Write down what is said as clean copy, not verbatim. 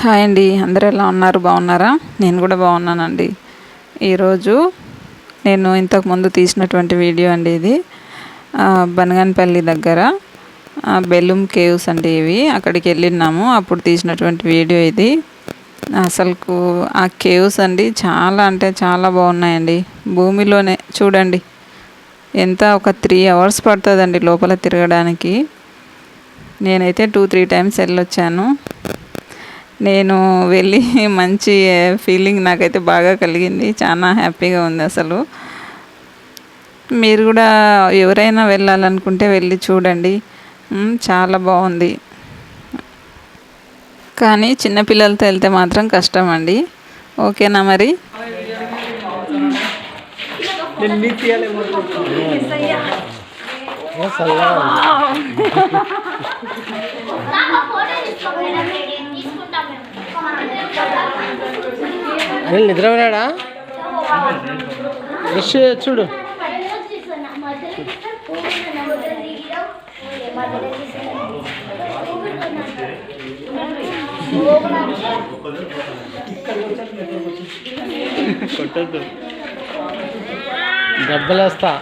Hi అండి, అందరూ ఎలా ఉన్నారు? బాగున్నారా? నేను కూడా బాగున్నానండి. ఈరోజు నేను ఇంతకుముందు తీసినటువంటి వీడియో అండి ఇది. బనగానపల్లి దగ్గర బెలూమ్ కేవ్స్ అండి ఇవి. అక్కడికి వెళ్ళినాము, అప్పుడు తీసినటువంటి వీడియో ఇది. అసలుకు ఆ కేవ్స్ అండి చాలా అంటే చాలా బాగున్నాయండి. భూమిలోనే చూడండి, ఎంత ఒక 3 hours పడుతుందండి లోపల తిరగడానికి. నేనైతే 2-3 times వెళ్ళొచ్చాను. నేను వెళ్ళి మంచి ఫీలింగ్ నాకైతే బాగా కలిగింది. చాలా హ్యాపీగా ఉంది అసలు. మీరు కూడా ఎవరైనా వెళ్ళాలనుకుంటే వెళ్ళి చూడండి, చాలా బాగుంది. కానీ చిన్నపిల్లలతో వెళ్తే మాత్రం కష్టం అండి. ఓకేనా మరి? నిద్రపోయాడా? బ్రష్ చూడు. కొట్టద్దు, దెబ్బలేస్తా.